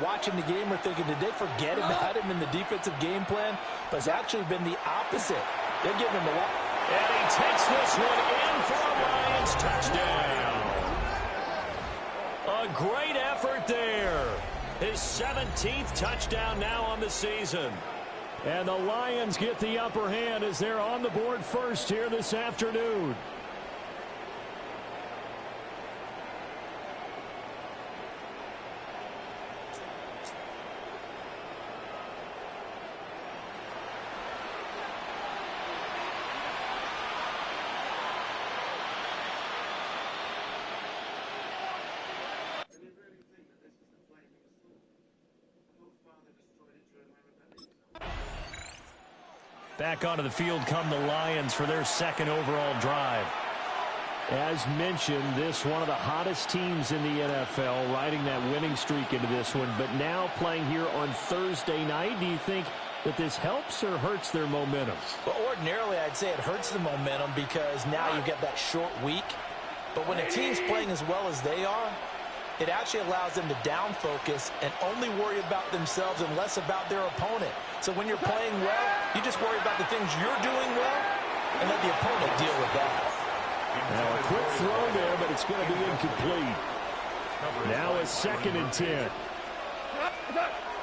watching the game are thinking, did they forget about him in the defensive game plan? But it's actually been the opposite. They're giving him a lot. And he takes this one in for a Lions touchdown. A great effort there. His 17th touchdown now on the season. And the Lions get the upper hand as they're on the board first here this afternoon. Back onto the field come the Lions for their second overall drive. As mentioned, this one of the hottest teams in the NFL, riding that winning streak into this one, but now playing here on Thursday night. Do you think that this helps or hurts their momentum? Well, ordinarily, I'd say it hurts the momentum because now you get that short week. But when a team's playing as well as they are, it actually allows them to down focus and only worry about themselves and less about their opponent. So when you're playing well, you just worry about the things you're doing well and let the opponent deal with that. Now a quick throw there, but it's going to be incomplete. Now a 2nd and 10.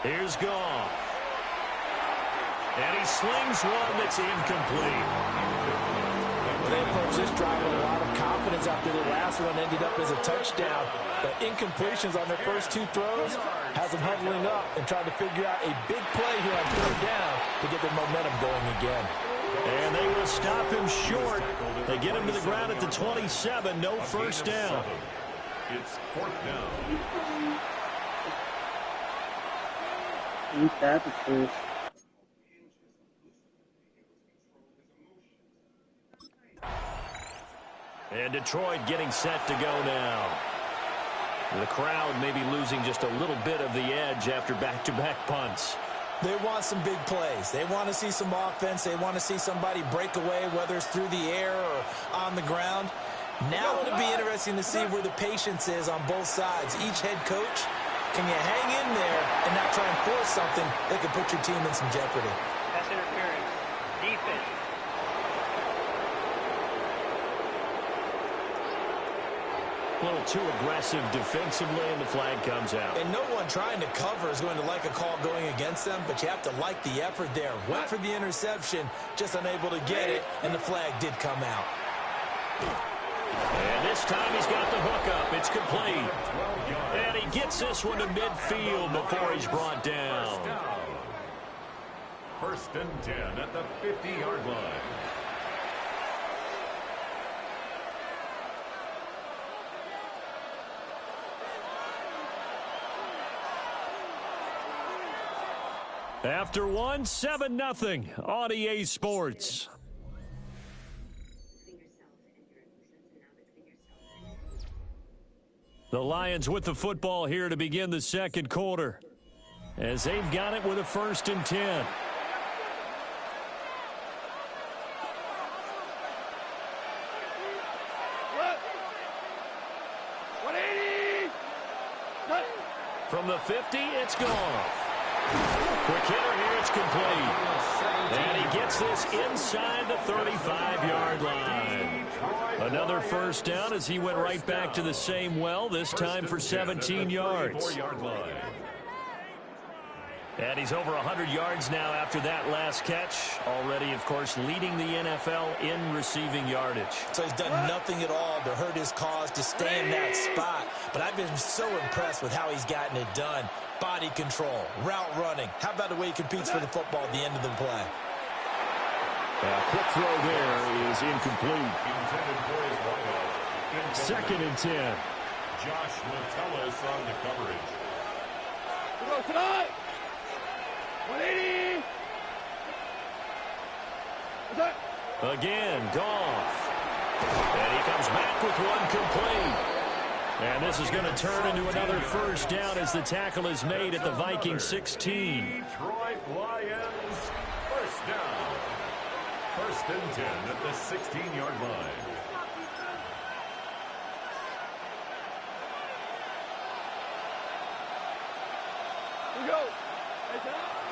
Here's Goff. And he slings one that's incomplete. They approached this drive with a lot of confidence after the last one ended up as a touchdown. But incompletions on their first 2 throws has them huddling up and trying to figure out a big play here on 3rd down to get their momentum going again. And they will stop him short. They get him to the ground at the 27. No first down. It's 4th down. Ain't that the truth? And Detroit getting set to go now. The crowd may be losing just a little bit of the edge after back-to-back punts. They want some big plays. They want to see some offense. They want to see somebody break away, whether it's through the air or on the ground. Now it'll be interesting to see where the patience is on both sides. Each head coach, can you hang in there and not try and force something that could put your team in some jeopardy? Pass interference. Defense. A little too aggressive defensively, and the flag comes out. And no one trying to cover is going to like a call going against them, but you have to like the effort there. Went for the interception, just unable to get it, and the flag did come out. And this time he's got the hook up. It's complete. And he gets this one to midfield before he's brought down. 1st and 10 at the 50-yard line. After one, 7-0 on EA Sports. The Lions with the football here to begin the 2nd quarter, as they've got it with a 1st and 10. From the 50, it's gone. Quick hitter here, it's complete. And he gets this inside the 35-yard line. Another first down as he went right back to the same well, this time for 17 yards. And he's over 100 yards now after that last catch. Already, of course, leading the NFL in receiving yardage. So he's done nothing at all to hurt his cause, to stay in that spot. But I've been so impressed with how he's gotten it done. Body control, route running. How about the way he competes for the football at the end of the play? Quick throw there is incomplete. 2nd and 10. Josh Metellus on the coverage. Tonight. 180. Again, Goff. And he comes back with one complete. And this is going to turn into another first down as the tackle is made at the Vikings 16. Detroit Lions, first down. 1st and 10 at the 16-yard line.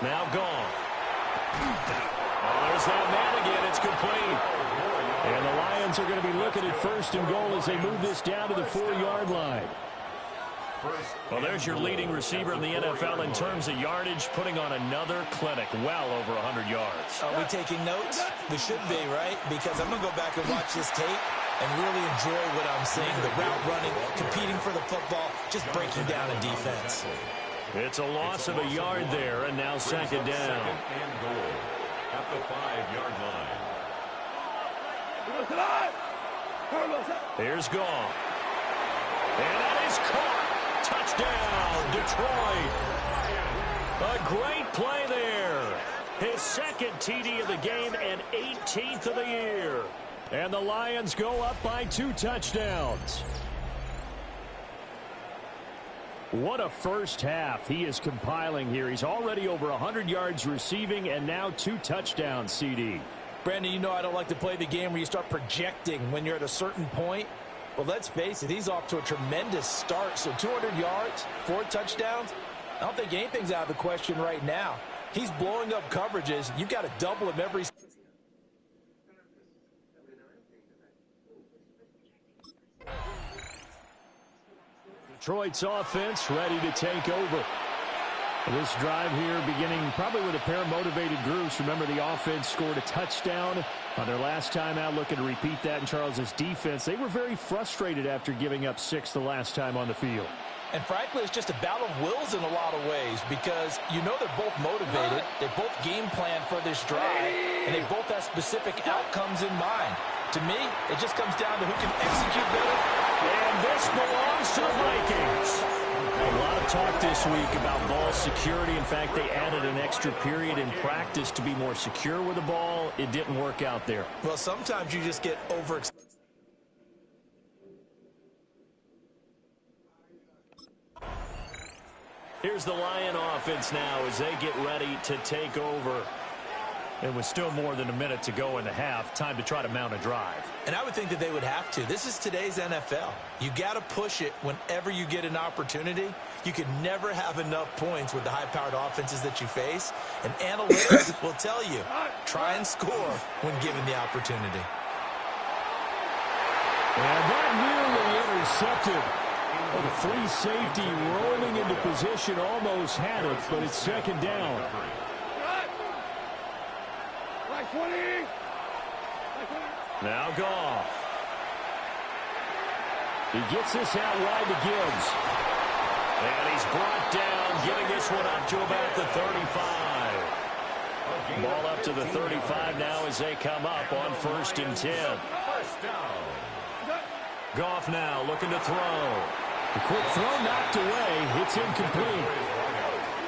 Now gone. Oh, there's that man again. It's complete. And the Lions are going to be looking at 1st and goal as they move this down to the 4-yard line. Well, there's your leading receiver in the NFL in terms of yardage, putting on another clinic, well over 100 yards. Are we taking notes? We should be, right? Because I'm going to go back and watch this tape and really enjoy what I'm seeing. The route running, competing for the football, just breaking down a defense. It's a loss of a yard there, and now 2nd down. 2nd and goal at the 5-yard line. Here's Goff. And that is caught. Touchdown, Detroit. A great play there. His 2nd TD of the game and 18th of the year. And the Lions go up by 2 touchdowns. What a first half he is compiling here. He's already over 100 yards receiving and now 2 touchdowns, CD. Brandon, you know I don't like to play the game where you start projecting when you're at a certain point. Well, let's face it, he's off to a tremendous start. So 200 yards, 4 touchdowns. I don't think anything's out of the question right now. He's blowing up coverages. You've got to double him every. Detroit's offense ready to take over. This drive here beginning probably with a pair of motivated groups. Remember, the offense scored a touchdown on their last time out, looking to repeat that in Charles's defense. They were very frustrated after giving up 6 the last time on the field. And frankly, it's just a battle of wills in a lot of ways because you know they're both motivated. They both game plan for this drive, and they both have specific outcomes in mind. To me, it just comes down to who can execute better. And this belongs to the Vikings. A lot of talk this week about ball security. In fact, they added an extra period in practice to be more secure with the ball. It didn't work out there. Well, sometimes you just get overexcited. Here's the Lion offense now as they get ready to take over. It was still more than a minute to go in the half. Time to try to mount a drive. And I would think that they would have to. This is today's NFL. You got to push it whenever you get an opportunity. You can never have enough points with the high-powered offenses that you face. And analytics will tell you, try and score when given the opportunity. And that nearly intercepted. Well, the free safety rolling into position almost had it, but it's 2nd down. Now Goff. He gets this out wide to Gibbs. And he's brought down, getting this one up to about the 35. Ball up to the 35 now as they come up on 1st and 10. Goff now looking to throw. The quick throw knocked away. It's incomplete.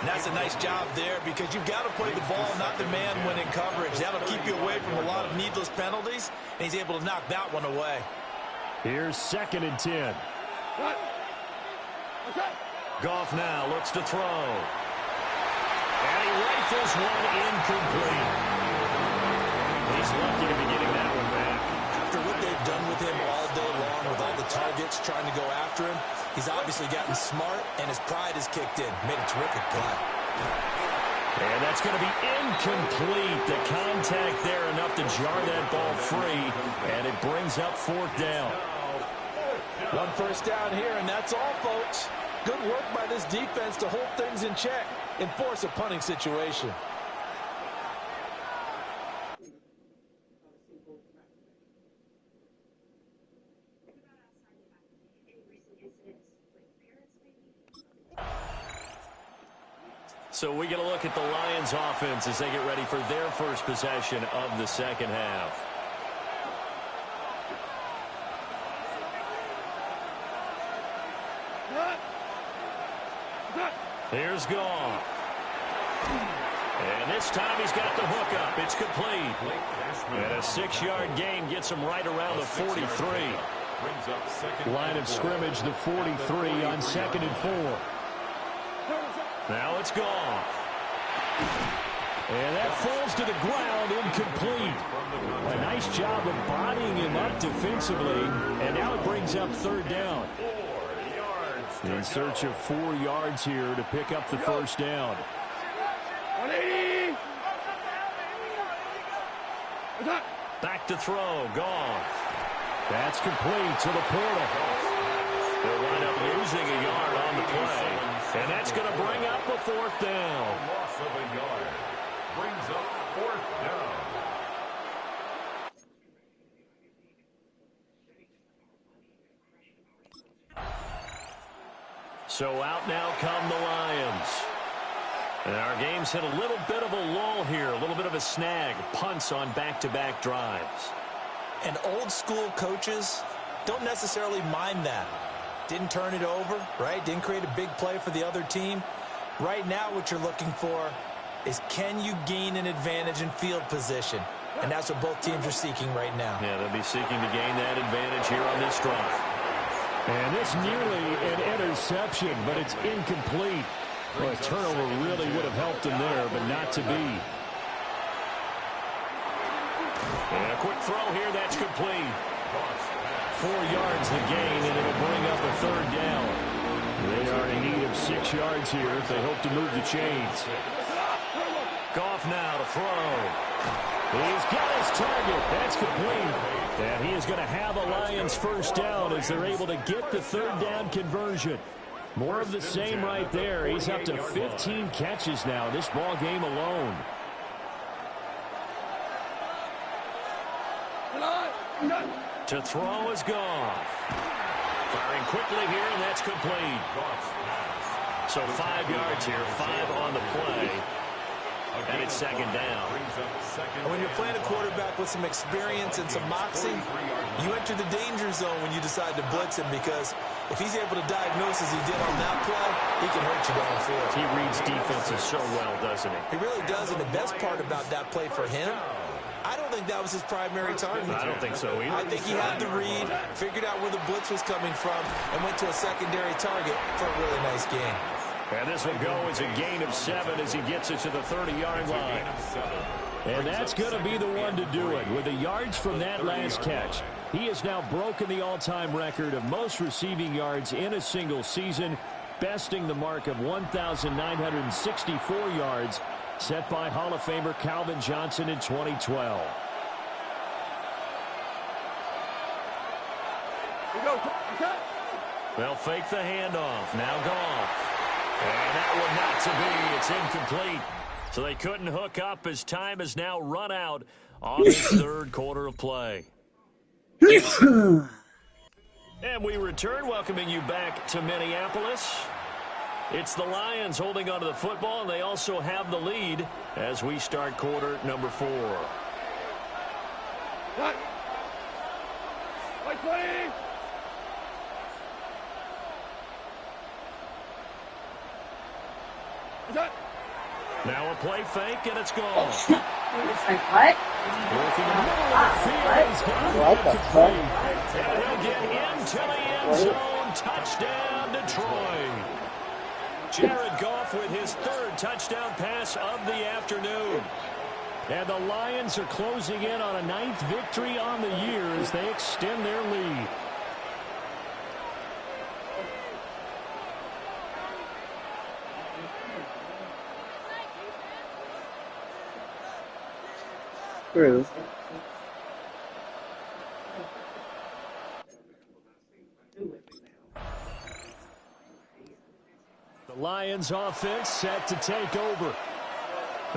And that's a nice job there because you've got to play the ball, not the man when in coverage. That'll keep you away from a lot of needless penalties, and he's able to knock that one away. Here's 2nd and 10. Goff now looks to throw. And he rifles one incomplete. He's lucky to be getting that one back. After what they've done with him all day long, with all the targets trying to go after him, he's obviously gotten smart, and his pride has kicked in. Made a terrific play. And that's going to be incomplete. The contact there enough to jar that ball free, and it brings up 4th down. 1 first down here, and that's all, folks. Good work by this defense to hold things in check and force a punting situation. So we get a look at the Lions offense as they get ready for their first possession of the 2nd half. Here's Goff. And this time he's got the hook up. It's complete. And a 6-yard gain gets him right around the 43. Line of scrimmage, the 43 on 2nd and 4. Now it's Goff. And that falls to the ground, incomplete. A nice job of bodying him up defensively. And now it brings up 3rd down. 4 yards In search of 4 yards here to pick up the first down. 180. Back to throw. Goff. That's complete to the portal. They'll wind up losing a yard on the play. And that's going to bring up a 4th down. Loss of a yard. Brings up 4th down. So out now come the Lions. And our game's hit a little bit of a lull here, a little bit of a snag. Punts on back-to-back drives. And old school coaches don't necessarily mind that. Didn't turn it over, right? Didn't create a big play for the other team. Right now what you're looking for is, can you gain an advantage in field position? And that's what both teams are seeking right now. Yeah, they'll be seeking to gain that advantage here on this drive. And it's nearly an interception, but it's incomplete. Well, a turnover really would have helped him there, but not to be. And a quick throw here, that's complete. 4 yards the gain, and it'll bring up a 3rd down. They are in need of 6 yards here if they hope to move the chains. Goff now to throw. He's got his target. That's complete. And he is going to have a Lions first down as they're able to get the 3rd down conversion. More of the same right there. He's up to 15 catches now this ball game alone. To throw is Goff. Firing quickly here, and that's complete. So 5 yards here, 5 on the play. And it's 2nd down. And when you're playing a quarterback with some experience and some moxie, you enter the danger zone when you decide to blitz him, because if he's able to diagnose as he did on that play, he can hurt you downfield. He reads defenses so well, doesn't he? He really does, and the best part about that play for him, I don't think that was his primary target. I don't think so either. I think he had the read, figured out where the blitz was coming from, and went to a secondary target for a really nice gain. And this will go as a gain of 7 as he gets it to the 30-yard line. And that's going to be the one to do it. With the yards from that last catch, he has now broken the all-time record of most receiving yards in a single season, besting the mark of 1,964 yards set by Hall of Famer Calvin Johnson in 2012. They'll fake the handoff. Now Goff. And that one not to be. It's incomplete. So they couldn't hook up as time has now run out on this 3rd quarter of play. And we return, welcoming you back to Minneapolis. It's the Lions holding onto the football, and they also have the lead as we start quarter number 4. Cut. White 20. Now a play fake, and it's gone. It's like, what? Working in the middle of the field. He's got it complete. And he'll get into the end zone. Touchdown, Detroit. Jared Goff with his 3rd touchdown pass of the afternoon. And the Lions are closing in on a 9th victory on the year as they extend their lead. True. The Lions offense set to take over.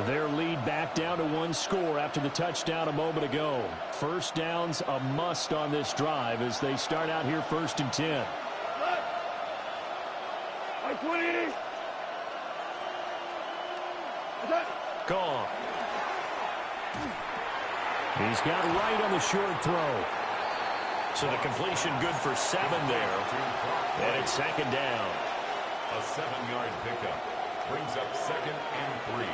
Their lead back down to 1 score after the touchdown a moment ago. First down's a must on this drive as they start out here 1st and 10. White 20. Goff. He's got right on the short throw. So the completion good for 7 there. And it's 2nd down. A 7-yard pickup brings up 2nd and 3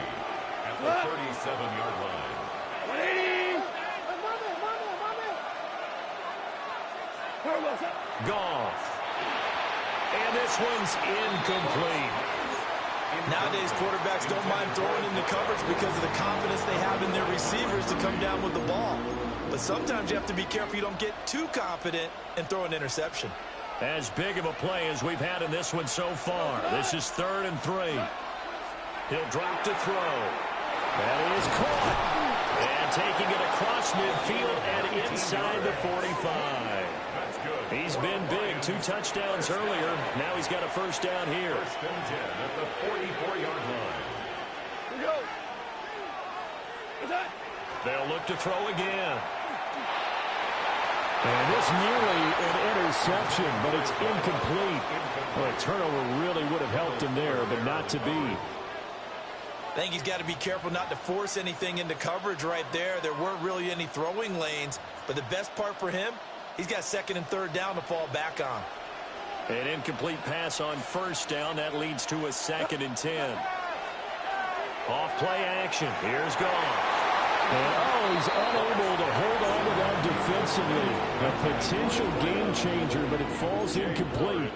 at the 37-yard line. 180. Goff. And this one's incomplete. Nowadays, quarterbacks don't mind throwing into coverage because of the confidence they have in their receivers to come down with the ball. But sometimes you have to be careful you don't get too confident and throw an interception. As big of a play as we've had in this one so far. This is 3rd and 3. He'll drop to throw. That is caught. And taking it across midfield and inside the 45. He's been big. 2 touchdowns earlier. Now he's got a first down here. 1st and 10 at the 44-yard line. Here we go. They'll look to throw again. And this nearly an interception, but it's incomplete. Well, a turnover really would have helped him there, but not to be. I think he's got to be careful not to force anything into coverage right there. There weren't really any throwing lanes, but the best part for him, he's got 2nd and 3rd down to fall back on. An incomplete pass on 1st down. That leads to a 2nd and 10. Off play action. Here's Goff. And, he's unable to hold on to that defensively. A potential game changer, but it falls incomplete.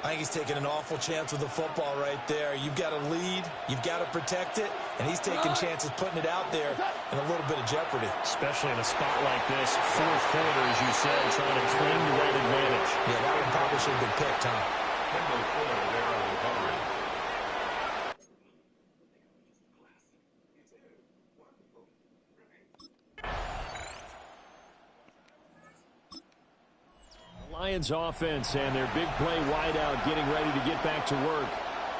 I think he's taking an awful chance with the football right there. You've got to lead, you've got to protect it, and he's taking chances putting it out there in a little bit of jeopardy. Especially in a spot like this, 4th quarter, as you said, trying to cling to that advantage. Yeah, that one probably should have been picked, huh? Lions offense and their big play wideout getting ready to get back to work.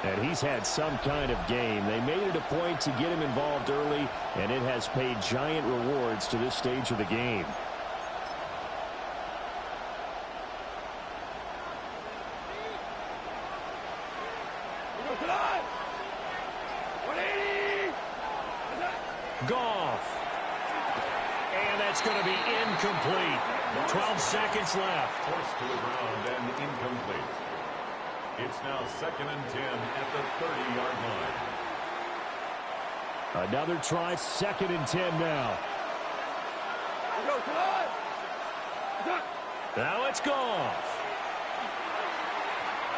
And he's had some kind of game. They made it a point to get him involved early, and it has paid giant rewards to this stage of the game. Goff. And that's going to be incomplete. 12 seconds left. Forced to the ground and incomplete. It's now 2nd and 10 at the 30-yard line. Another try, 2nd and 10 now. Now it's Goff.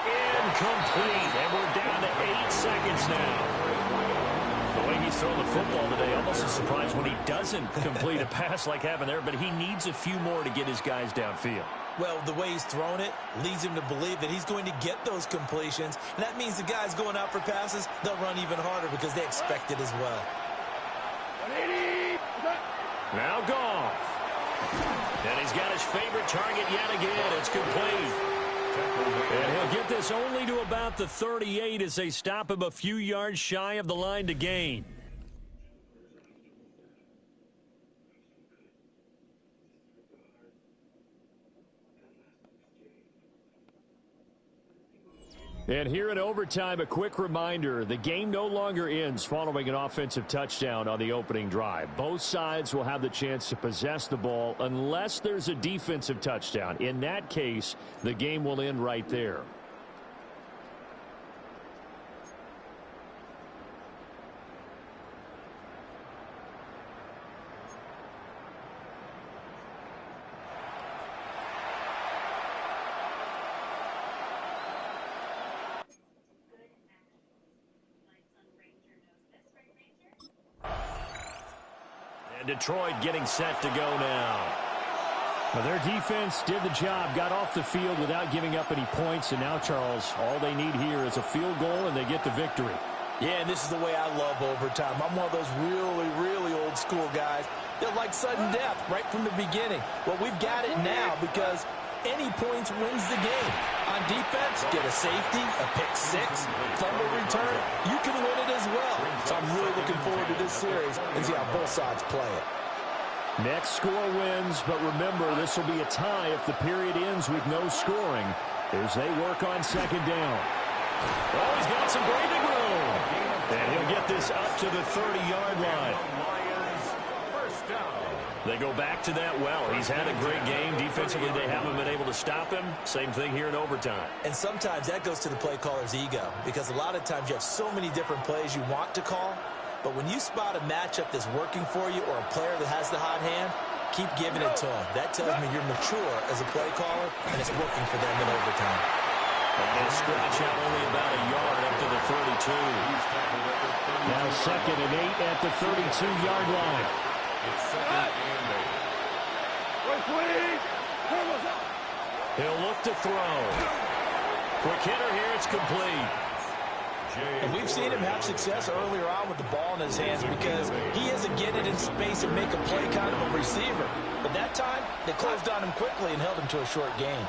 Incomplete. And we're down to 8 seconds now. The way he's throwing the football today, almost a surprise when he doesn't complete a pass like happened there, but he needs a few more to get his guys downfield. Well, the way he's thrown it leads him to believe that he's going to get those completions, and that means the guys going out for passes, they'll run even harder because they expect it as well. Now Goff. And he's got his favorite target yet again. It's complete. And he'll get this only to about the 38 as they stop him a few yards shy of the line to gain. And here in overtime, a quick reminder, the game no longer ends following an offensive touchdown on the opening drive. Both sides will have the chance to possess the ball unless there's a defensive touchdown. In that case, the game will end right there. And Detroit getting set to go now. Well, their defense did the job, got off the field without giving up any points, and now, Charles, all they need here is a field goal, and they get the victory. Yeah, and this is the way I love overtime. I'm one of those really, really old school guys that like sudden death right from the beginning. Well, we've got it now because any points wins the game. On defense, get a safety, a pick six, fumble return. You can win it as well. So I'm really looking forward to this series and see how both sides play it. Next score wins, but remember, this will be a tie if the period ends with no scoring as they work on 2nd down. Oh, he's got some breathing room. And he'll get this up to the 30-yard line. They go back to that well. He's had a great game. Defensively, they haven't been able to stop him. Same thing here in overtime. And sometimes that goes to the play caller's ego because a lot of times you have so many different plays you want to call. But when you spot a matchup that's working for you or a player that has the hot hand, keep giving it to him. That tells me you're mature as a play caller, and it's working for them in overtime. And they'll stretch out only about a yard up to the 32. Now 2nd and 8 at the 32-yard line. It's 2nd and 8. He'll look to throw. Quick hitter here. It's complete. And we've seen him have success earlier on with the ball in his hands because he has to get it in space and make a play kind of a receiver. But that time, they closed on him quickly and held him to a short gain.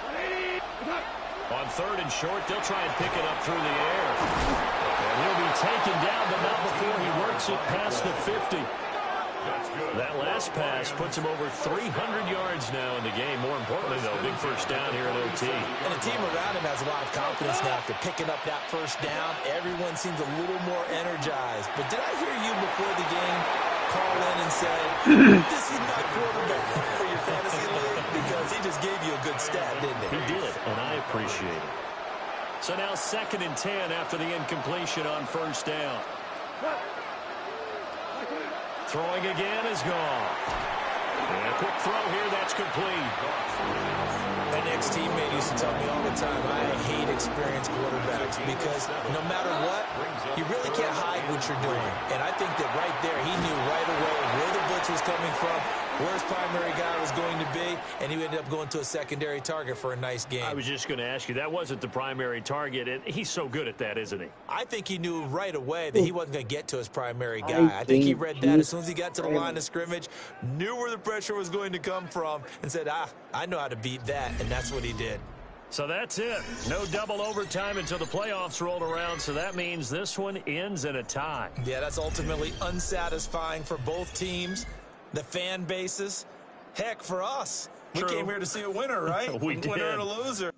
On 3rd and short, they'll try and pick it up through the air. And he'll be taken down, but not before he works it past the 50. That last pass puts him over 300 yards now in the game. More importantly, though, big first down here at OT. And the team around him has a lot of confidence now after picking up that first down. Everyone seems a little more energized. But did I hear you before the game call in and say, this is not quarterback for your fantasy league? Because he just gave you a good stat, didn't he? He did, and I appreciate it. So now 2nd and 10 after the incompletion on first down. Throwing again is gone. And a quick throw here, that's complete. An ex-teammate used to tell me all the time, I hate experienced quarterbacks because no matter what, you really can't hide what you're doing. And I think that right there, he knew right away where the blitz was coming from, where his primary guy was going to be, and he ended up going to a secondary target for a nice game. I was just going to ask you, that wasn't the primary target, and he's so good at that, isn't he? I think he knew right away that he wasn't going to get to his primary guy. I think he read that as soon as he got to the line of scrimmage, knew where the pressure was going to come from, and said, I know how to beat that, and that's what he did. So that's it. No double overtime until the playoffs rolled around, so that means this one ends in a tie. Yeah, that's ultimately unsatisfying for both teams, the fan bases. Heck, for us. True. We came here to see a winner, right? We did. Winner and a loser.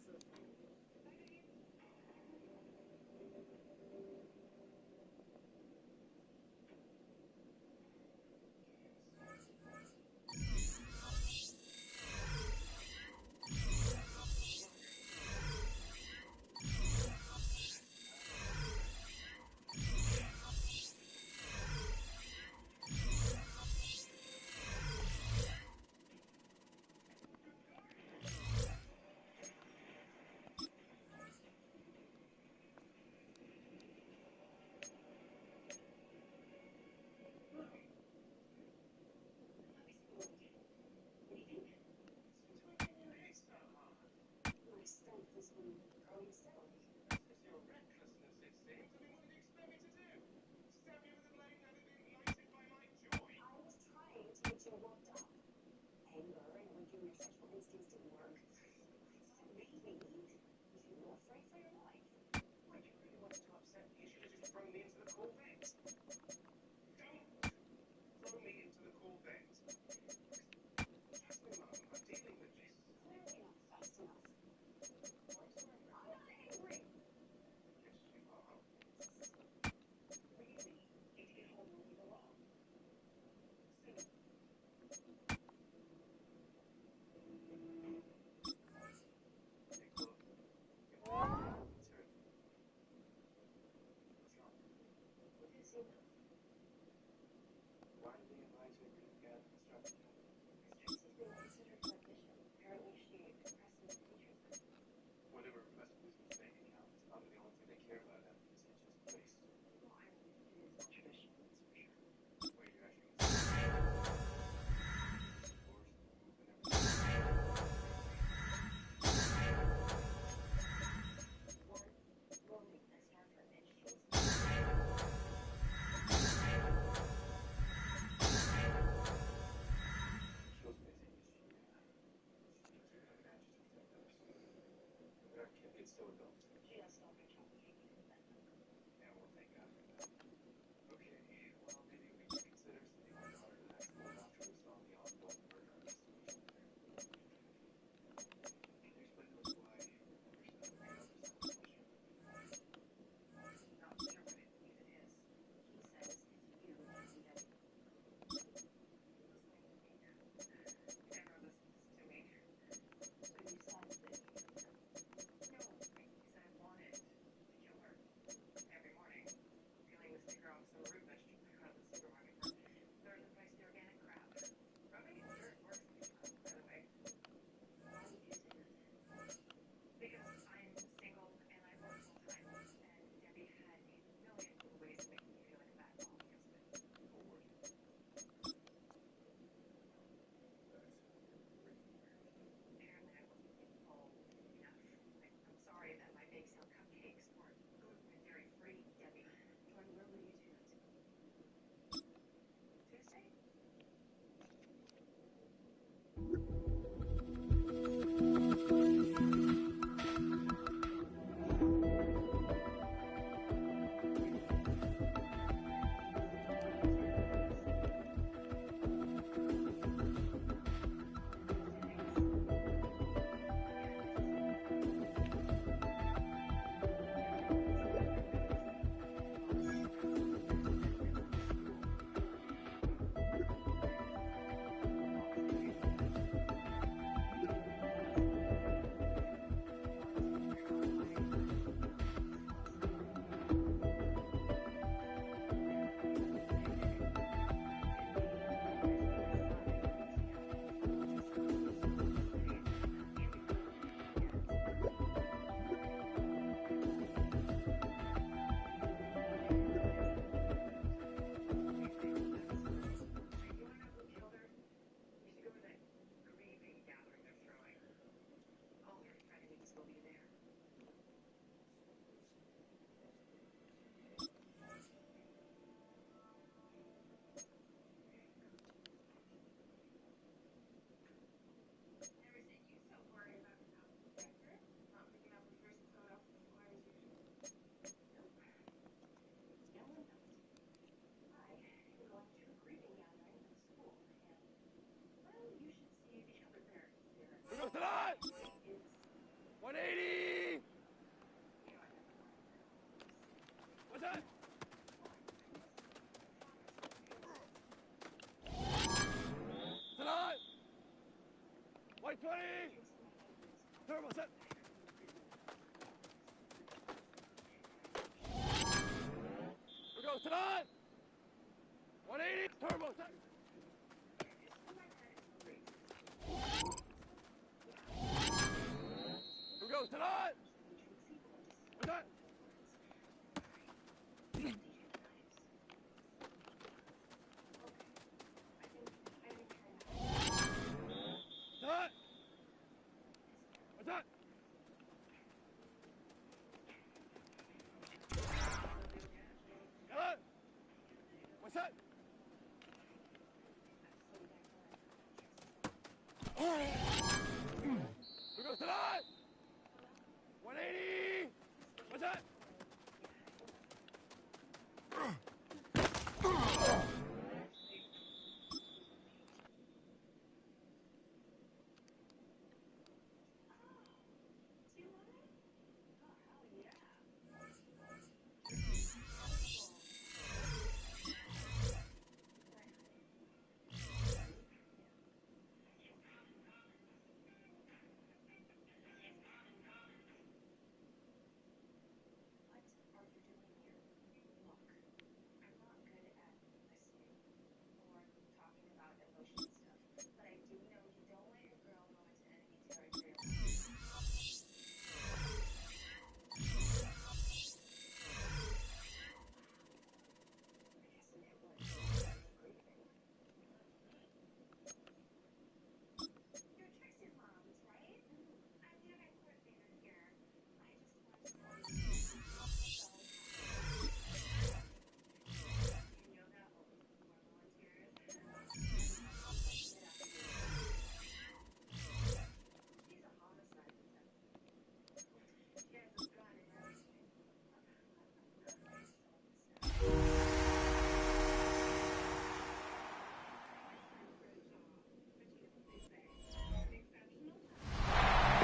set. Here we go, sit on. 180, turbo set. Here we go, sit on. What's that? That. What's that? Got it. What's that? We go to that. 180. What's that?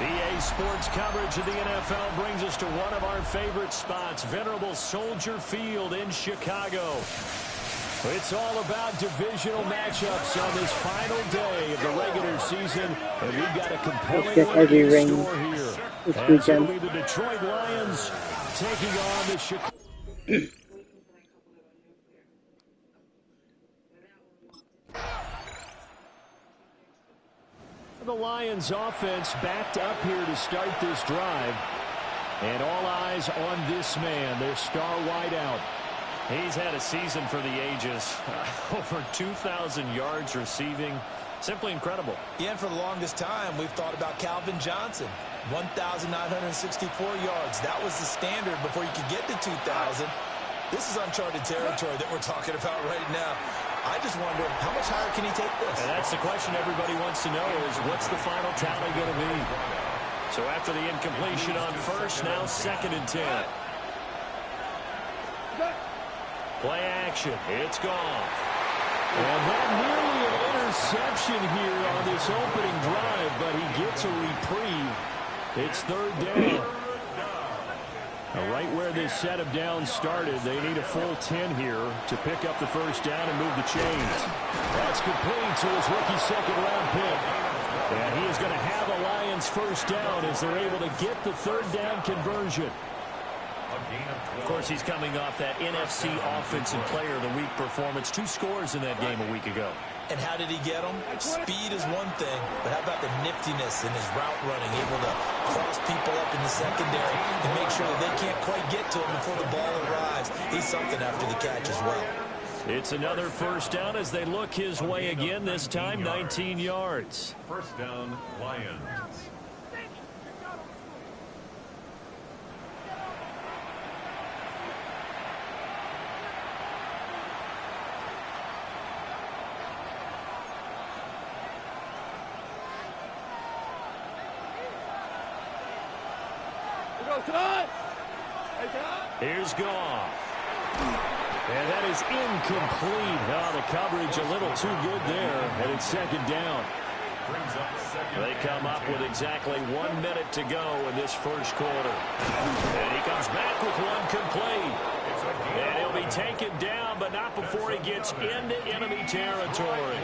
EA Sports coverage of the NFL brings us to one of our favorite spots, venerable Soldier Field in Chicago. It's all about divisional matchups on this final day of the regular season, and we've got a compelling one in store here. As it'll be the Detroit Lions taking on the Chicago. The Lions offense backed up here to start this drive. And all eyes on this man, their star wideout. He's had a season for the ages. Over 2,000 yards receiving. Simply incredible. Yeah, and for the longest time, we've thought about Calvin Johnson. 1,964 yards. That was the standard before you could get to 2,000. This is uncharted territory that we're talking about right now. I just wonder, how much higher can he take this? And that's the question everybody wants to know is, what's the final tally going to be? So after the incompletion on first, now 2nd and 10. Play action. It's gone. And that nearly an interception here on this opening drive, but he gets a reprieve. It's 3rd down. Right where this set of downs started, they need a full 10 here to pick up the first down and move the chains. That's complete to his rookie second-round pick. And he is going to have a Lions first down as they're able to get the 3rd down conversion. Of course, he's coming off that NFC Offensive Player of the Week performance. 2 scores in that game a week ago. And how did he get them? Speed is one thing, but how about the niftiness in his route running, able to cross people up in the secondary and make sure that they can't quite get to him before the ball arrives. He's something after the catch as well. It's another first down as they look his way again, this time 19 yards. First down, Lions. Here's Goff. And that is incomplete. Oh, the coverage a little too good there. And it's 2nd down. They come up with exactly 1 minute to go in this first quarter. And he comes back with one complete. And he'll be taken down, but not before he gets into enemy territory.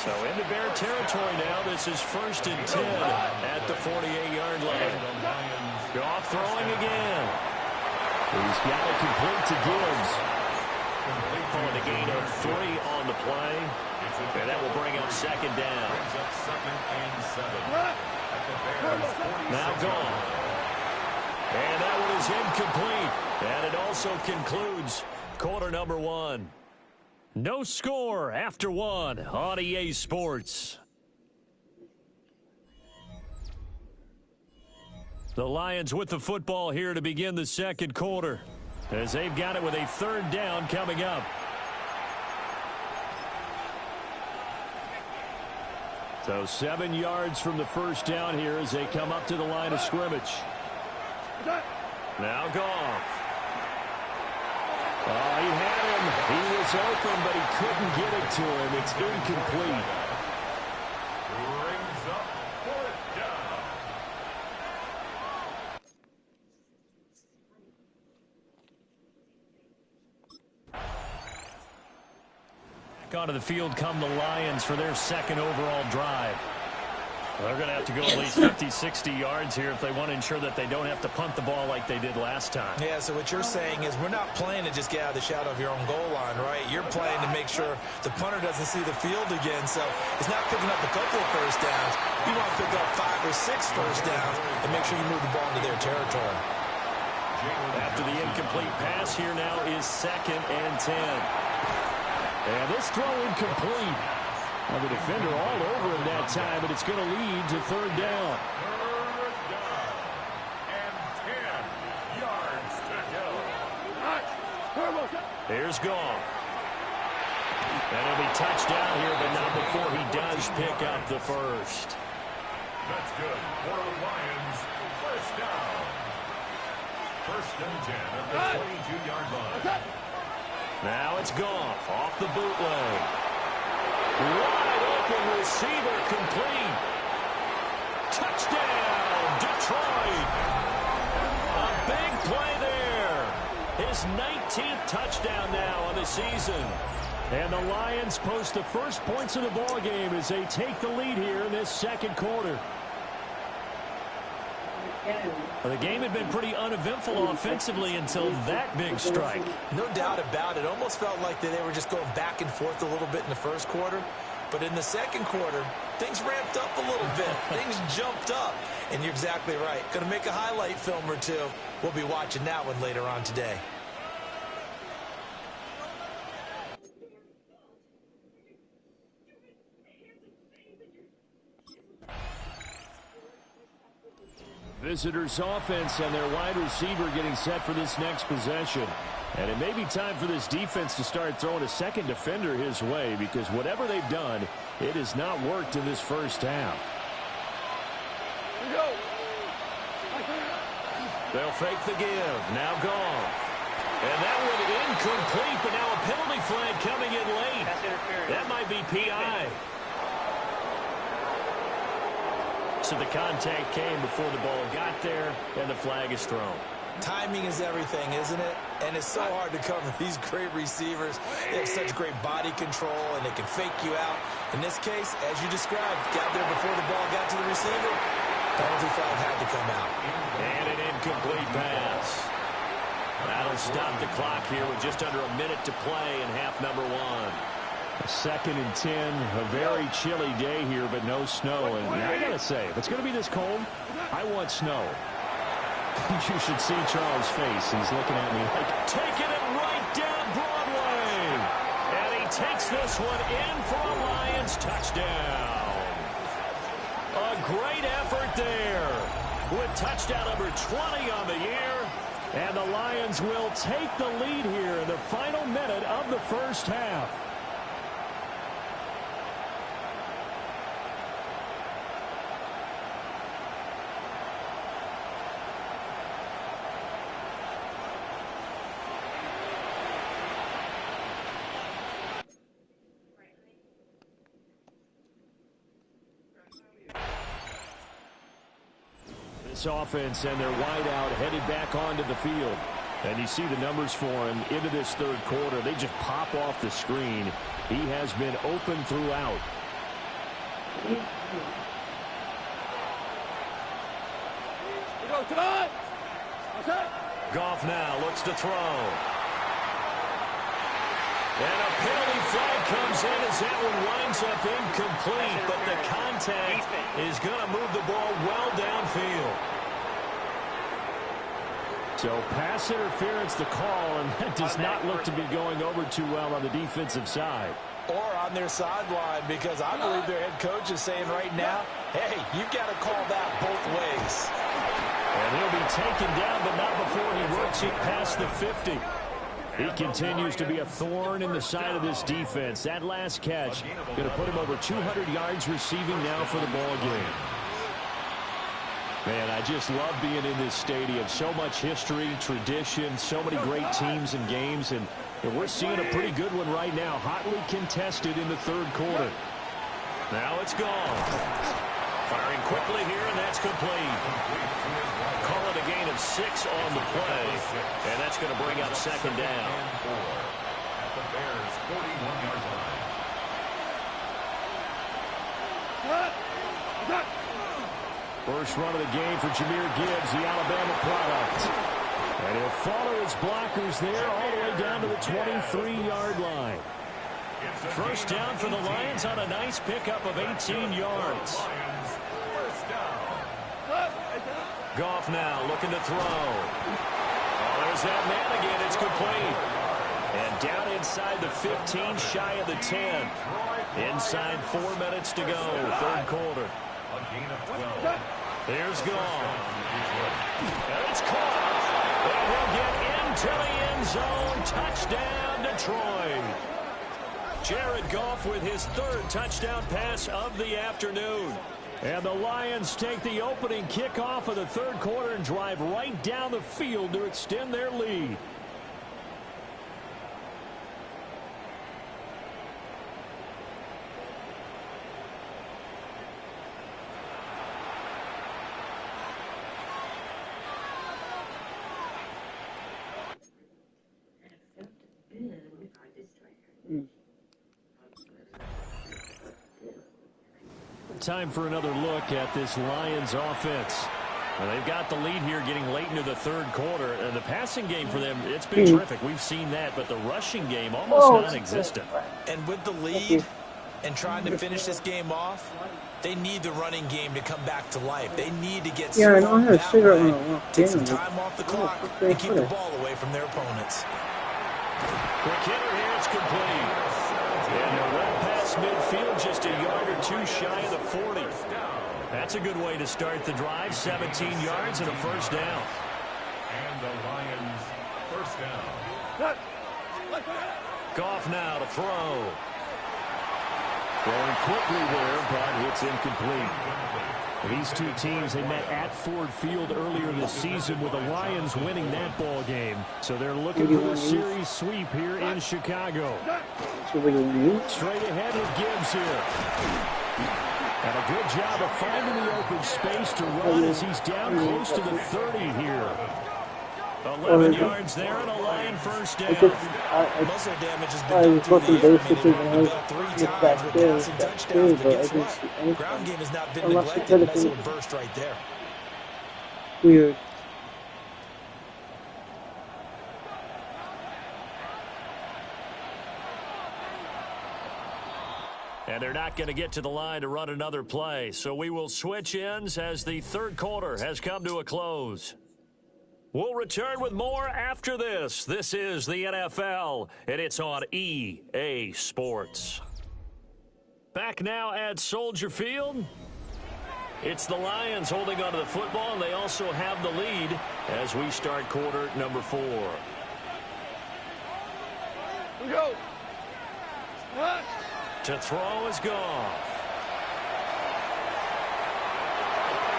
So into Bear territory now. This is 1st and 10 at the 48-yard line. Goff throwing again. He's got it complete to Gibbs. Calling a gain of 3 on the play. And that will bring up 2nd down. Now Goff. And that one is incomplete. And it also concludes quarter number 1. No score after 1 on EA Sports. The Lions with the football here to begin the second quarter, as they've got it with a 3rd down coming up. So 7 yards from the first down here as they come up to the line of scrimmage. Now Goff. Oh, he had him. He was open, but he couldn't get it to him. It's incomplete. Brings up 4th down. Back onto the field come the Lions for their 2nd overall drive. They're going to have to go at least 50, 60 yards here if they want to ensure that they don't have to punt the ball like they did last time. Yeah, so what you're saying is we're not playing to just get out of the shadow of your own goal line, right? You're playing to make sure the punter doesn't see the field again. So it's not picking up a couple of first downs. You want to pick up 5 or 6 first downs and make sure you move the ball into their territory. After the incomplete pass, here now is 2nd and 10. And this throw incomplete. Well, the defender all over him that time, but it's going to lead to 3rd down. 3rd down and 10 yards to go. Here's Goff. And he'll be touched down here, but not before he does pick up the first. That's good for the Lions. 1st down. 1st and 10 at the 22-yard line. Now it's Goff off the bootleg. Wide open receiver complete. Touchdown, Detroit. A big play there. His 19th touchdown now on the season. And the Lions post the first points of the ball game as they take the lead here in this second quarter. Well, the game had been pretty uneventful offensively until that big strike. No doubt about it. Almost felt like they were just going back and forth a little bit in the first quarter. But in the second quarter, things ramped up a little bit. Things jumped up. And you're exactly right. Going to make a highlight film or two. We'll be watching that one later on today. Visitors offense and their wide receiver getting set for this next possession. And it may be time for this defense to start throwing a second defender his way, because whatever they've done, it has not worked in this first half. They'll fake the give. Now Goff. And that one incomplete, but now a penalty flag coming in late. That might be PI. So the contact came before the ball got there, and the flag is thrown. Timing is everything, isn't it? And it's so hard to cover these great receivers. They have such great body control, and they can fake you out. In this case, as you described, got there before the ball got to the receiver. Penalty flag had to come out. And an incomplete pass. That'll stop the clock here with just under a minute to play in half number 1. 2nd and 10, a very chilly day here, but no snow. And I got to say, if it's going to be this cold, I want snow. You should see Charles' face. He's looking at me like, taking it right down Broadway. And he takes this one in for a Lions touchdown. A great effort there with touchdown number 20 on the year. And the Lions will take the lead here in the final minute of the first half. Offense and their wideout headed back onto the field. And you see the numbers for him into this third quarter. They just pop off the screen. He has been open throughout. We go tonight. What's that? Goff now looks to throw. And a penalty flag comes in as that one winds up incomplete, but the contact is going to move the ball well downfield. So pass interference the call, and that does not look to be going over too well on the defensive side. Or on their sideline, because I believe their head coach is saying right now, hey, you've got to call that both ways. And he'll be taken down, but not before he works it past the 50. He continues to be a thorn in the side of this defense. That last catch going to put him over 200 yards receiving now for the ball game. Man, I just love being in this stadium. So much history, tradition, so many great teams and games, and we're seeing a pretty good one right now, hotly contested in the third quarter. Now it's gone. Firing quickly here, and that's complete. Call it a gain of 6 on the play, and that's going to bring up second down. At the Bears' 41-yard line. First run of the game for Jahmyr Gibbs, the Alabama product. And he'll follow his blockers there all the way down to the 23-yard line. First down for the Lions on a nice pickup of 18 yards. Goff now looking to throw. Oh, there's that man again. It's complete. And down inside the 15, shy of the 10. Inside 4 minutes to go, third quarter. A gain of 12. Here's Goff. And it's caught. And he'll get into the end zone. Touchdown, Detroit. Jared Goff with his third touchdown pass of the afternoon. And the Lions take the opening kickoff of the third quarter and drive right down the field to extend their lead. Time for another look at this Lions offense. Well, they've got the lead here getting late into the third quarter. And the passing game for them, it's been terrific. We've seen that, but the rushing game almost non-existent. And with the lead and trying to finish this game off, they need the running game to come back to life. They need to get I know how to figure out when I walk take in. some time off the clock and keep the ball away from their opponents. Quick hitter here, it's complete. And they're well past midfield, just a yard or two shy of the 40. That's a good way to start the drive. 17 yards and a first down. And the Lions first down. Goff now to throw. Throwing quickly there, but it's incomplete. These two teams, they met at Ford Field earlier this season with the Lions winning that ball game. So they're looking for a series sweep here in Chicago. Straight ahead with Gibbs here. And a good job of finding the open space to run as he's down close to the 30 here. 11 yards there and a Lion first down. Most of their damage has been done through the air. I mean, they've been 3 times with passing touchdowns, but guess what? Ground game has not been neglected. Nice little burst right there. Weird. And they're not going to get to the line to run another play. So we will switch ends as the third quarter has come to a close. We'll return with more after this. This is the NFL, and it's on EA Sports. Back now at Soldier Field. It's the Lions holding onto the football, and they also have the lead as we start quarter number 4. We go. To throw is Goff.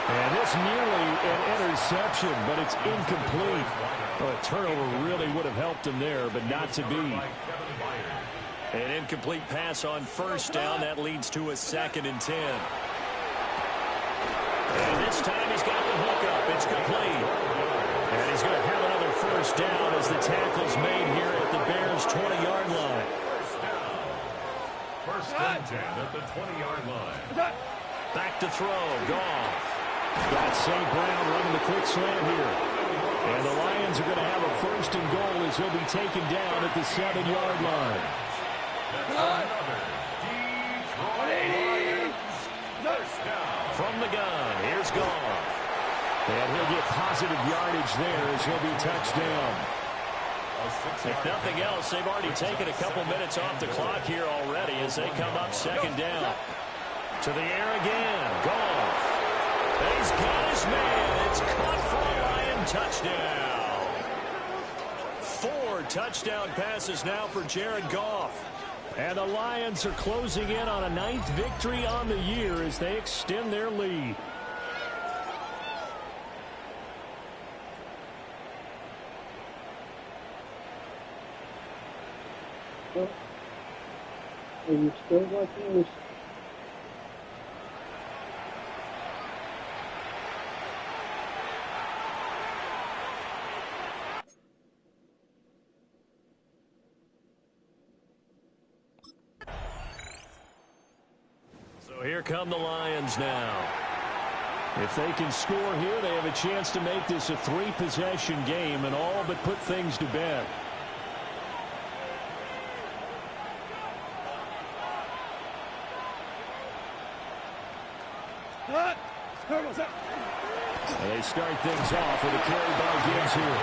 And this nearly an interception, but it's incomplete. Well, a turnover really would have helped him there, but not to be. An incomplete pass on first down. That leads to a 2nd and 10. And this time he's got the hook up. It's complete. And he's going to have another first down as the tackle's made here at the Bears' 20-yard line. First and 10 at the 20-yard line. Back to throw. Goff. Got St. Brown running the quick slant here. And the Lions are going to have a first and goal as he'll be taken down at the 7-yard line. That's another Detroit Lions first down. From the gun, here's Goff. And he'll get positive yardage there as he'll be touched down. If nothing else, they've already taken a couple minutes off the clock here already as they come up second down. To the air again. Goff. He's got his man. It's caught for a Lion touchdown. 4 touchdown passes now for Jared Goff. And the Lions are closing in on a 9th victory on the year as they extend their lead. Are you still watching this? So here come the Lions now. If they can score here, they have a chance to make this a 3-possession game and all but put things to bed. And they start things off with a carry by Gibbs here.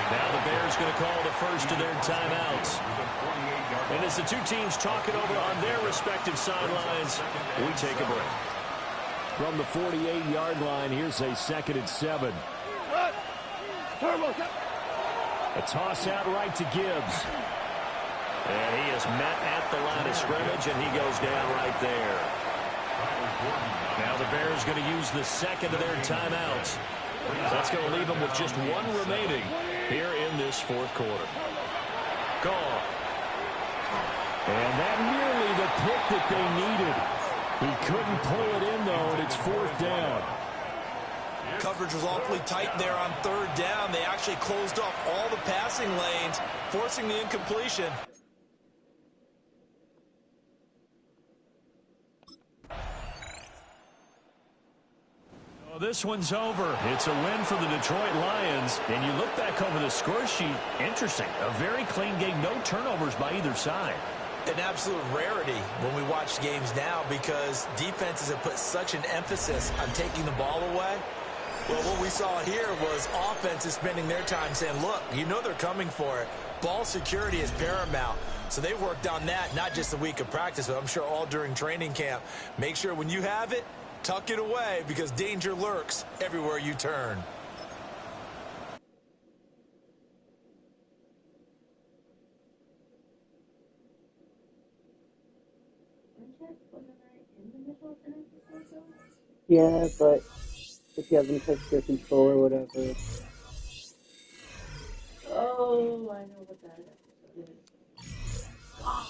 Now the Bears going to call the first of their timeouts. And as the two teams talk it over on their respective sidelines, we take a break. From the 48-yard line, here's a 2nd and 7. A toss out right to Gibbs. And he is met at the line of scrimmage, and he goes down right there. Now the Bears going to use the second of their timeouts. That's going to leave them with just 1 remaining here in this 4th quarter. Goff. And that nearly the pick that they needed. He couldn't pull it in, though, and it's 4th down. Coverage was awfully tight there on 3rd down. They actually closed off all the passing lanes, forcing the incompletion. This one's over. It's a win for the Detroit Lions. And you look back over the score sheet, interesting. A very clean game, no turnovers by either side. An absolute rarity when we watch games now because defenses have put such an emphasis on taking the ball away. Well, what we saw here was offenses spending their time saying, look, you know they're coming for it. Ball security is paramount. So they worked on that not just a week of practice, but I'm sure all during training camp. Make sure when you have it, tuck it away because danger lurks everywhere you turn. Yeah, but if you haven't touched your control or whatever. Oh, I know what that episode is. God.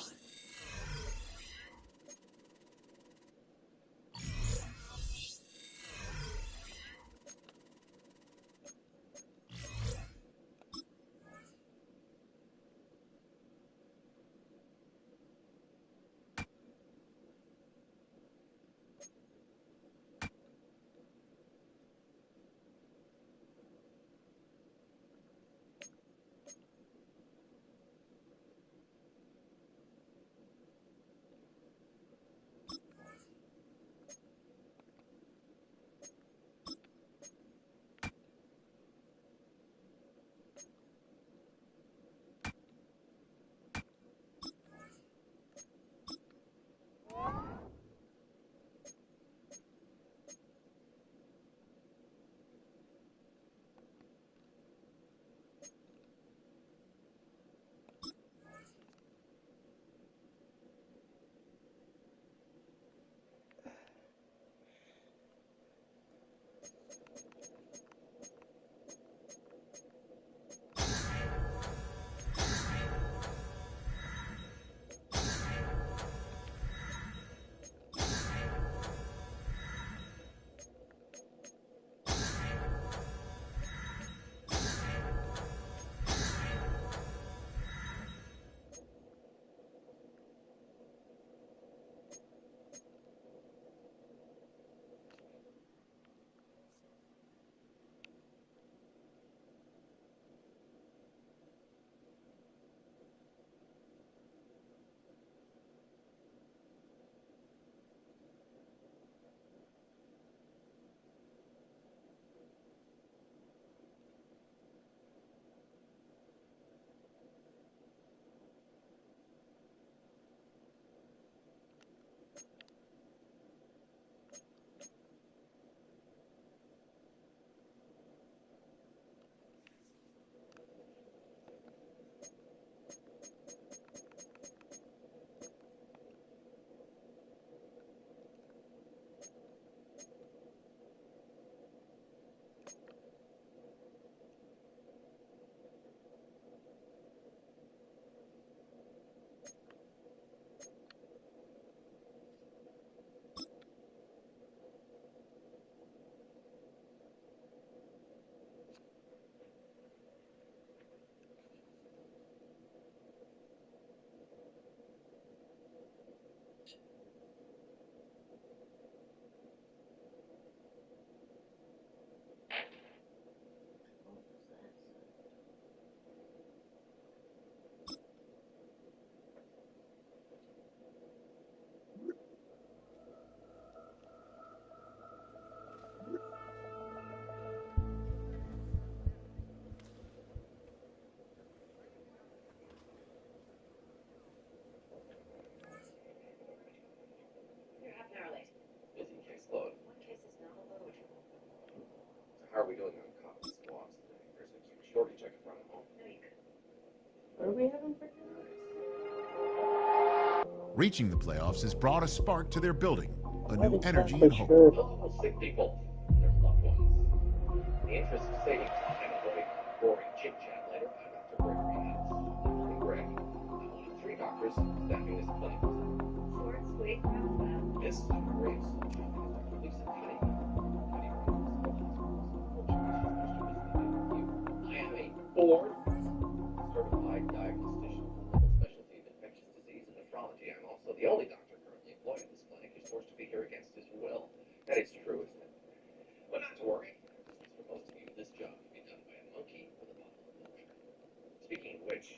How are we doing on common squats today? There's a huge shortage I could run at home. What are we having for dinner? Reaching the playoffs has brought a spark to their building, a What new is that energy for and hope. sure? Multiple sick people and their loved ones. In the interest of saving time and avoiding boring chit-chat later, I'm Dr. Gregory Hess. And Greg, I'm one of 3 doctors staffing this clinic. Short, sweet, round, Miss Dr. Graves, Dr. Lisa Cunningham. I am a board certified diagnostician with a specialty of infectious disease and nephrology. I'm also the only doctor currently employed at this clinic who's forced to be here against his will. That is true, isn't it? But not to worry. For most of you, this job can be done by a monkey with a bottle of milk. Speaking of which,